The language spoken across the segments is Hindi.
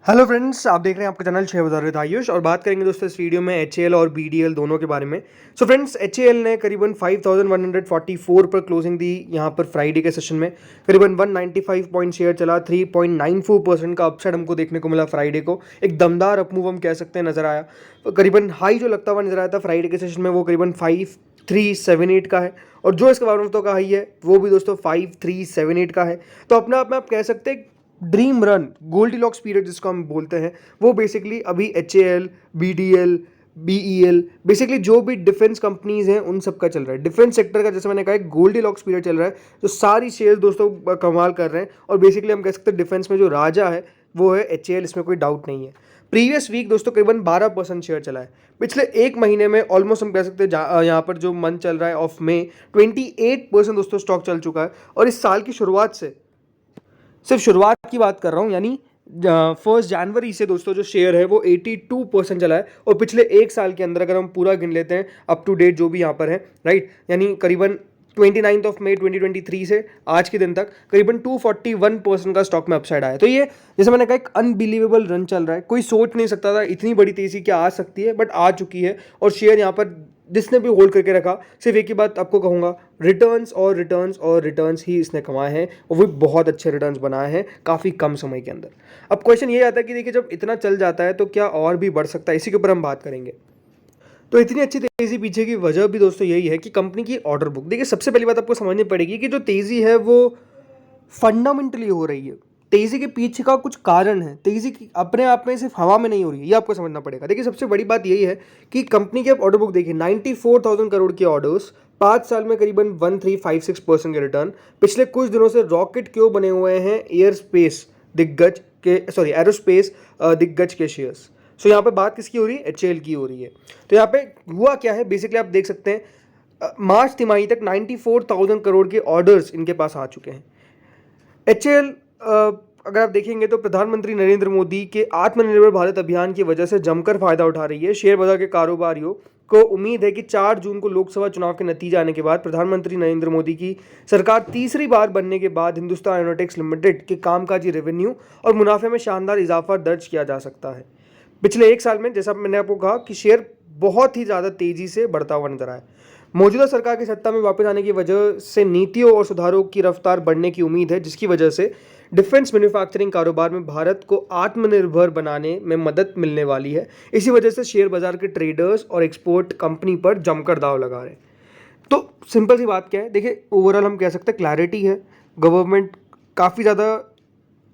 हेलो फ्रेंड्स, आप देख रहे हैं आपका चैनल शेयर बाजार विद आयुष और बात करेंगे दोस्तों इस वीडियो में एचएएल और बीडीएल दोनों के बारे में। सो फ्रेंड्स, एचएएल ने करीबन 5144 पर क्लोजिंग दी यहाँ पर फ्राइडे के सेशन में। करीबन 195 पॉइंट शेयर चला, 3.94% का अपसाइड हमको देखने को मिला फ्राइडे को। एक दमदार अपमूव हम कह सकते हैं नज़र आया। करीबन हाई जो लगता हुआ नजर आया था फ्राइडे के सेशन में वो करीबन 5378 का है और जो इसके बारे का हाई है वो भी दोस्तों 5378 का है। तो अपने आप में आप कह सकते हैं ड्रीम रन, गोल्डीलॉक्स पीरियड जिसको हम बोलते हैं, वो बेसिकली अभी एचएएल, बीडीएल, बीईएल, बेसिकली जो भी डिफेंस कंपनीज हैं उन सब का चल रहा है। डिफेंस सेक्टर का जैसे मैंने कहा गोल्डीलॉक्स पीरियड चल रहा है, तो सारी शेयर दोस्तों कमाल कर रहे हैं और बेसिकली हम कह सकते हैं डिफेंस में जो राजा है वो है एचएएल, इसमें कोई डाउट नहीं है। प्रीवियस वीक दोस्तों करीबन 12% शेयर चला है। पिछले एक महीने में ऑलमोस्ट हम कह सकते हैं यहाँ पर जो मंथ चल रहा है ऑफ में 28% दोस्तों स्टॉक चल चुका है। और इस साल की शुरुआत से, सिर्फ शुरुआत की बात कर रहा हूँ, यानी 1 जनवरी से दोस्तों जो शेयर है वो 82% चला है। और पिछले एक साल के अंदर अगर हम पूरा गिन लेते हैं अप टू डेट जो भी यहाँ पर है, राइट, यानी करीबन 29 मई 2023 से आज के दिन तक करीबन 241% का स्टॉक में अपसाइड आया। तो ये जैसे मैंने कहा एक अनबिलीवेबल रन चल रहा है। कोई सोच नहीं सकता था इतनी बड़ी तेजी क्या आ सकती है, बट आ चुकी है। और शेयर यहाँ पर जिसने भी होल्ड करके रखा, सिर्फ एक ही बात आपको कहूँगा, रिटर्न्स और रिटर्न्स और रिटर्न्स ही इसने कमाए हैं और वो बहुत अच्छे रिटर्न्स बनाए हैं काफ़ी कम समय के अंदर। अब क्वेश्चन ये आता है कि देखिए जब इतना चल जाता है तो क्या और भी बढ़ सकता है, इसी के ऊपर हम बात करेंगे। तो इतनी अच्छी तेज़ी पीछे की वजह भी दोस्तों यही है कि कंपनी की ऑर्डर बुक। देखिए सबसे पहली बात आपको समझनी पड़ेगी कि जो तेज़ी है वो फंडामेंटली हो रही है। तेज़ी के पीछे का कुछ कारण है, तेज़ी की अपने आप में सिर्फ हवा में नहीं हो रही है, ये आपको समझना पड़ेगा। देखिए सबसे बड़ी बात यही है कि कंपनी की आप ऑर्डर बुक देखिए, 94,000 करोड़ के ऑर्डर्स, 5 साल में करीबन 1356% के रिटर्न। पिछले कुछ दिनों से रॉकेट क्यों बने हुए हैं एयरस्पेस दिग्गज के, सॉरी एरोस्पेस दिग्गज के शेयर्स। सो यहाँ पे बात किसकी हो रही है, एचएएल की हो रही है। तो यहाँ पे हुआ क्या है, बेसिकली आप देख सकते हैं मार्च तिमाही तक 94,000 करोड़ के ऑर्डर्स इनके पास आ चुके हैं। एचएएल अगर आप देखेंगे तो प्रधानमंत्री नरेंद्र मोदी के आत्मनिर्भर भारत अभियान की वजह से जमकर फायदा उठा रही है। शेयर बाजार के कारोबारियों को उम्मीद है कि 4 जून को लोकसभा चुनाव के नतीजे आने के बाद प्रधानमंत्री नरेंद्र मोदी की सरकार तीसरी बार बनने के बाद हिंदुस्तान एरोनॉटिक्स लिमिटेड के कामकाजी रेवेन्यू और मुनाफे में शानदार इजाफा दर्ज किया जा सकता है। पिछले एक साल में जैसा मैंने आपको कहा कि शेयर बहुत ही ज़्यादा तेज़ी से बढ़ता हुआ नजर आया। मौजूदा सरकार की सत्ता में वापस आने की वजह से नीतियों और सुधारों की रफ्तार बढ़ने की उम्मीद है, जिसकी वजह से डिफेंस मैन्युफैक्चरिंग कारोबार में भारत को आत्मनिर्भर बनाने में मदद मिलने वाली है। इसी वजह से शेयर बाजार के ट्रेडर्स और एक्सपोर्ट कंपनी पर जमकर दाव लगा रहे हैं। तो सिंपल सी बात क्या है, देखिए ओवरऑल हम कह सकते हैं क्लैरिटी है। गवर्नमेंट काफ़ी ज़्यादा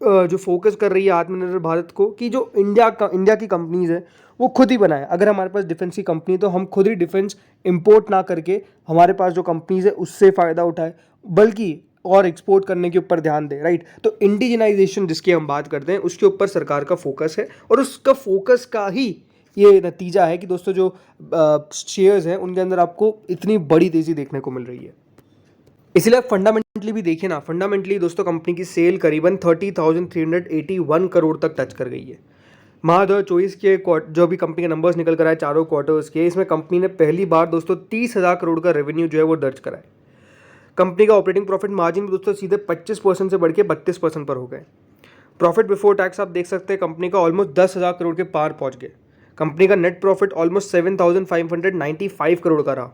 जो फोकस कर रही है आत्मनिर्भर भारत को, कि जो इंडिया की कंपनीज है वो खुद ही बनाए। अगर हमारे पास डिफेंस की कंपनी तो हम खुद ही डिफेंस इंपोर्ट ना करके हमारे पास जो कंपनीज है उससे फ़ायदा उठाए, बल्कि और एक्सपोर्ट करने के ऊपर ध्यान दे, राइट। तो इंडिजिनाइजेशन जिसकी हम बात करते हैं उसके ऊपर सरकार का फोकस है और उसका फोकस का ही ये नतीजा है कि दोस्तों जो शेयर्स हैं उनके अंदर आपको इतनी बड़ी तेज़ी देखने को मिल रही है। इसलिए आप फंडामेंटली भी देखिए ना, फंडामेंटली दोस्तों कंपनी की सेल करीबन 30,381 करोड़ तक टच कर गई है। माह 2024 के जो भी कंपनी के नंबर्स निकल कर आए चारों क्वार्टर्स के, इसमें कंपनी ने पहली बार दोस्तों 30,000 करोड़ का रेवेन्यू जो है वो दर्ज करा है। कंपनी का ऑपरेटिंग प्रॉफिट मार्जिन भी दोस्तों सीधे 25% से बढ़ के 32% पर हो गए। प्रॉफिट बिफोर टैक्स आप देख सकते हैं कंपनी का ऑलमोस्ट 10,000 करोड़ के पार पहुंच गए। कंपनी का नेट प्रॉफिट ऑलमोस्ट 7,595 करोड़ का रहा।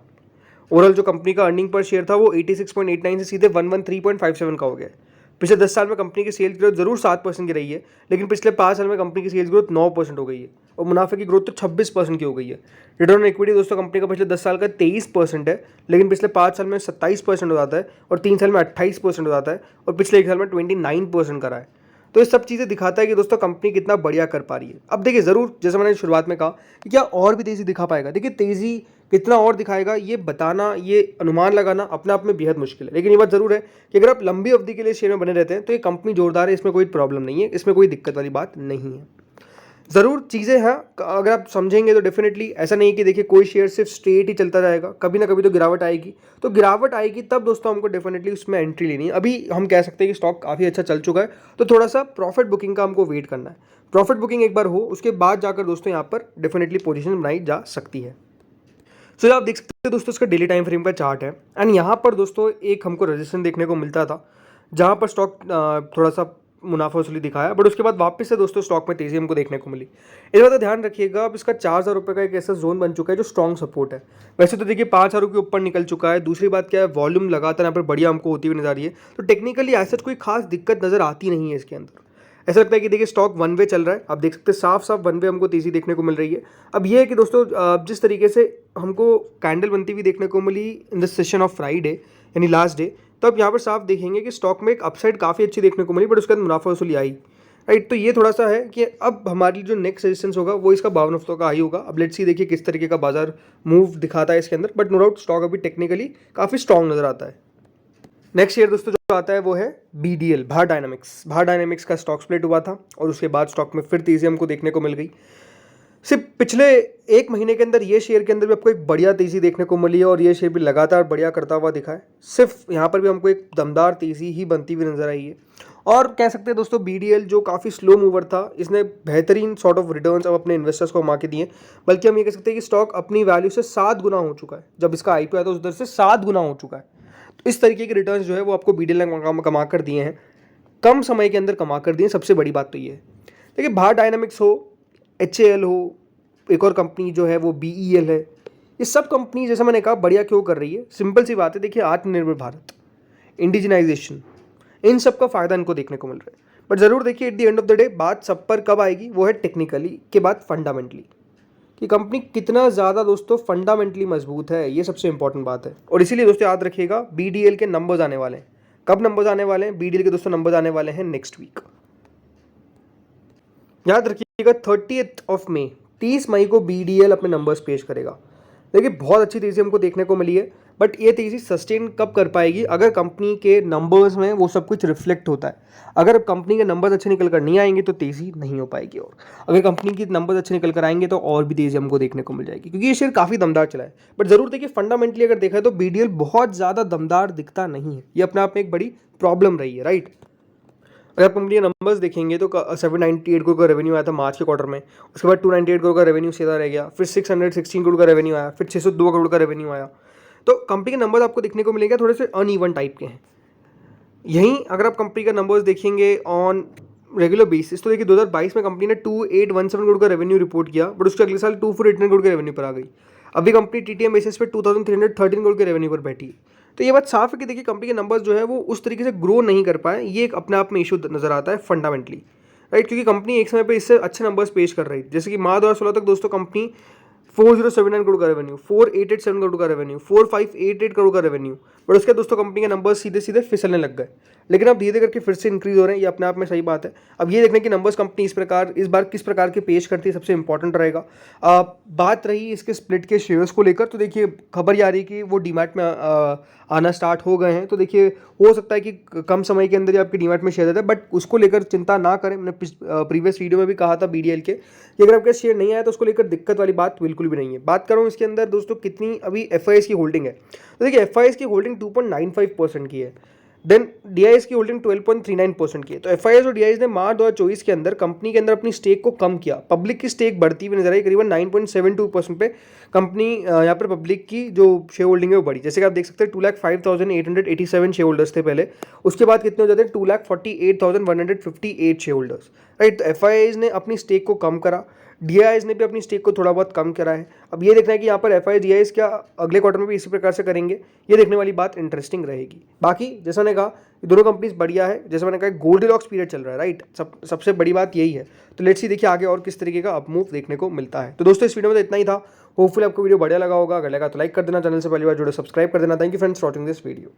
ओवरऑल जो कंपनी का अर्निंग पर शेयर था वो 86.89 से सीधे 113.57 का हो गया। पिछले 10 साल में कंपनी की सेल्स ग्रोथ जरूर 7% की रही है, लेकिन पिछले 5 साल में कंपनी की सेल्स ग्रोथ 9% हो गई है और मुनाफे की ग्रोथ तो 26% की हो गई है। रिटर्न ऑन इक्विटी दोस्तों कंपनी का पिछले 10 साल का 23% है, लेकिन पिछले 5 साल में 27% हो जाता है और 3 साल में 28% हो जाता है और पिछले 1 साल में 29% करा है। तो ये सब चीज़ें दिखाता है कि दोस्तों कंपनी कितना बढ़िया कर पा रही है। अब देखिए ज़रूर जैसे मैंने शुरुआत में कहा कि क्या और भी तेज़ी दिखा पाएगा, देखिए तेज़ी कितना और दिखाएगा ये बताना, ये अनुमान लगाना अपने आप में बेहद मुश्किल है। लेकिन ये बात ज़रूर है कि अगर आप लंबी अवधि के लिए शेयर में बने रहते हैं तो ये कंपनी जोरदार है, इसमें कोई प्रॉब्लम नहीं है, इसमें कोई दिक्कत वाली बात नहीं है। ज़रूर चीज़ें हैं, अगर आप समझेंगे तो डेफिनेटली ऐसा नहीं कि देखिए कोई शेयर सिर्फ स्ट्रेट ही चलता जाएगा, कभी ना कभी तो गिरावट आएगी। तो गिरावट आएगी तब दोस्तों हमको डेफिनेटली उसमें एंट्री लेनी है। अभी हम कह सकते हैं कि स्टॉक काफ़ी अच्छा चल चुका है, तो थोड़ा सा प्रॉफिट बुकिंग का हमको वेट करना है। प्रॉफिट बुकिंग एक बार हो उसके बाद जाकर दोस्तों यहाँ पर डेफिनेटली पोजीशन बनाई जा सकती है। सो आप देख सकते हैं दोस्तों इसका डेली टाइम फ्रेम का चार्ट है एंड यहाँ पर दोस्तों एक हमको रेजिस्टेंस देखने को मिलता था, जहाँ पर स्टॉक थोड़ा सा मुनाफा वसूली दिखाया, बट उसके बाद वापस से दोस्तों स्टॉक में तेजी हमको देखने को मिली। इस बात का ध्यान रखिएगा, अब इसका 4,000 रुपये का एक ऐसा जोन बन चुका है जो स्ट्रॉन्ग सपोर्ट है। वैसे तो देखिए 5,000 के ऊपर निकल चुका है। दूसरी बात क्या है, वॉल्यूम लगातार यहाँ पर बढ़िया हमको होती हुई नजर आ रही है, तो टेक्निकली ऐसा कोई खास दिक्कत नजर आती नहीं है इसके अंदर। ऐसा लगता है कि देखिए स्टॉक वन वे चल रहा है, आप देख सकते हैं साफ साफ वन वे हमको तेजी देखने को मिल रही है। अब ये है कि दोस्तों जिस तरीके से हमको कैंडल बनती हुई देखने को मिली in the session of Friday यानी लास्ट डे, तो आप यहाँ पर साफ देखेंगे कि स्टॉक में एक अपसाइड काफ़ी अच्छी देखने को मिली, बट उसके बाद मुनाफा वसूली आई, राइट। तो ये थोड़ा सा है कि अब हमारी जो नेक्स्ट रेजिस्टेंस होगा वो इसका 52 हफ्तों का हाई होगा। अब लेट्स सी देखिए किस तरीके का बाजार मूव दिखाता है इसके अंदर, बट नो डाउट स्टॉक अभी टेक्निकली काफ़ी स्ट्रॉन्ग नजर आता है। नेक्स्ट शेयर दोस्तों जो आता है वो है BDL, Bharat dynamics. Bharat dynamics का स्टॉक स्प्लिट हुआ था और उसके बाद स्टॉक में फिर तेजी हमको देखने को मिल गई। सिर्फ पिछले एक महीने के अंदर ये शेयर के अंदर भी आपको एक बढ़िया तेजी देखने को मिली है और ये शेयर भी लगातार बढ़िया करता हुआ दिखा है। सिर्फ यहाँ पर भी हमको एक दमदार तेजी ही बनती हुई नजर आई है और कह सकते हैं दोस्तों BDL जो काफ़ी स्लो मूवर था, इसने बेहतरीन सॉर्ट ऑफ रिटर्न्स अब अपने इन्वेस्टर्स को कमा के दिए। बल्कि हम ये कह सकते हैं कि स्टॉक अपनी वैल्यू से 7 गुना हो चुका है। जब इसका IPO आया था उस दर से 7 गुना हो चुका है। तो इस तरीके के रिटर्न्स जो है वो आपको BDL ने कमा कर दिए हैं, कम समय के अंदर कमा कर दिए। सबसे बड़ी बात तो ये है, देखिए भारत डायनामिक्स हो, HAL हो, एक और कंपनी जो है वो BEL है, ये सब कंपनी जैसा मैंने कहा बढ़िया क्यों कर रही है, सिंपल सी बात है। देखिए आत्मनिर्भर भारत, इंडिजिनाइजेशन, इन सब का फायदा इनको देखने को मिल रहा है। बट ज़रूर देखिए at the end of the day बात सब पर कब आएगी, वो है टेक्निकली के बाद फंडामेंटली, कि कंपनी कितना ज़्यादा दोस्तों फंडामेंटली मजबूत है, ये सबसे इंपॉर्टेंट बात है। और इसीलिए दोस्तों याद रखिएगा BDL के नंबर्स आने वाले हैं। कब नंबर्स आने वाले हैं? BDL के दोस्तों नंबर्स आने वाले हैं नेक्स्ट वीक। याद रखिएगा 30 मई, 30 मई को BDL अपने नंबर्स पेश करेगा। देखिए बहुत अच्छी तेज़ी हमको देखने को मिली है, बट ये तेज़ी सस्टेन कब कर पाएगी? अगर कंपनी के नंबर्स में वो सब कुछ रिफ्लेक्ट होता है। अगर कंपनी के नंबर्स अच्छे निकल कर नहीं आएंगे तो तेज़ी नहीं हो पाएगी, और अगर कंपनी के नंबर्स अच्छे निकल कर आएंगे तो और भी तेज़ी हमको देखने को मिल जाएगी, क्योंकि ये शेयर काफ़ी दमदार चला है। बट ज़रूर देखिए फंडामेंटली अगर देखा तो BDL बहुत ज़्यादा दमदार दिखता नहीं है, ये अपने आप में एक बड़ी प्रॉब्लम रही है, राइट। अगर आप कंपनी के नंबर्स देखेंगे तो 798 करोड़ का रेवेन्यू आया था मार्च के क्वार्टर में, उसके बाद 298 करोड़ का रेवेन्यू सीधा रह गया, फिर 616 करोड़ का रेवेन्यू आया, फिर 602 करोड़ का रेवेन्यू आया। तो कंपनी के नंबर्स आपको देखने को मिलेंगे थोड़े से अनइवन टाइप के हैं। यहीं अगर आप कंपनी का नंबर्स देखेंगे ऑन रेगुलर बेसिस तो देखिए 2022 में कंपनी ने 2817 करोड़ का रेवेन्यू रिपोर्ट किया, बट उसके अगले साल 2489 करोड़ के रेवेन्यू पर आ गई। अभी कंपनी TTM बेसिस पे 2313 करोड़ के रेवेन्यू पर बैठी है। तो ये बात साफ है कि देखिए कंपनी के नंबर्स जो है वो उस तरीके से ग्रो नहीं कर पाए, ये एक अपने आप में इशू नजर आता है फंडामेंटली, राइट। क्योंकि कंपनी एक समय पे इससे अच्छे नंबर्स पेश कर रही थी, जैसे कि मार्च 2016 तक दोस्तों कंपनी 4079 करोड़ का रेवेन्यू, 4887 करोड़ का रेवेन्यू, 4588 करोड़ का रेवेन्यू, बट उसके दोस्तों कंपनी के नंबर्स सीधे सीधे फिसलने लग गए। लेकिन अब धीरे धीरे करके फिर से इंक्रीज हो रहे हैं, ये अपने आप में सही बात है। अब ये देखने की नंबर्स कंपनी इस बार किस प्रकार के पेश करती है सबसे इंपॉर्टेंट रहेगा। बात रही इसके स्प्लिट के शेयर्स को लेकर, तो देखिए खबर ये आ रही है कि वो डीमैट में आना स्टार्ट हो गए हैं। तो देखिए हो सकता है कि कम समय के अंदर ही आपके डीमैट में शेयर देता है, बट उसको लेकर चिंता ना करें। मैंने प्रीवियस वीडियो में भी कहा था BDL के कि अगर आपका शेयर नहीं आया तो उसको लेकर दिक्कत वाली बात बिल्कुल भी नहीं है। बात कर रहा हूँ इसके अंदर दोस्तों कितनी अभी FIS की होल्डिंग है, तो देखिए FIS की होल्डिंग 2.95% की है, देन DIS की होल्डिंग 12.39% की है। तो FIS और DIS ने मार्च 2024 के अंदर कंपनी के अंदर अपनी स्टेक को कम किया। पब्लिक की स्टेक बढ़ती हुई नजर आई, करीबन 9.72% पे कंपनी यहाँ पर पब्लिक की जो शेयर होल्डिंग है वो बढ़ी। जैसे कि आप देख सकते हैं 2,05,887 शेयर होल्डर्स थे पहले, उसके बाद कितने हो जाते हैं 2,48,158 शेयर होल्डर्स, राइट। तो FIS ने अपनी स्टेक को कम करा, DIS ने भी अपनी स्टेक को थोड़ा बहुत कम करा है। अब ये देखना है कि यहाँ पर FIS DIS क्या अगले क्वार्टर में भी इसी प्रकार से करेंगे, ये देखने वाली बात इंटरेस्टिंग रहेगी। बाकी जैसा मैंने कहा दोनों कंपनीज बढ़िया है, जैसा मैंने कहा गोल्डीलॉक्स पीरियड चल रहा है, राइट। सबसे बड़ी बात यही है। तो लेट्स सी देखिए आगे और किस तरीके का अपमूव देखने को मिलता है। तो दोस्तों इस वीडियो में तो इतना ही था, होपफुली आपको वीडियो बढ़िया लगा होगा। अगर लगा तो लाइक कर देना, चैनल से पहली बार जुड़े सब्सक्राइब कर देना। Thank you friends for watching this video.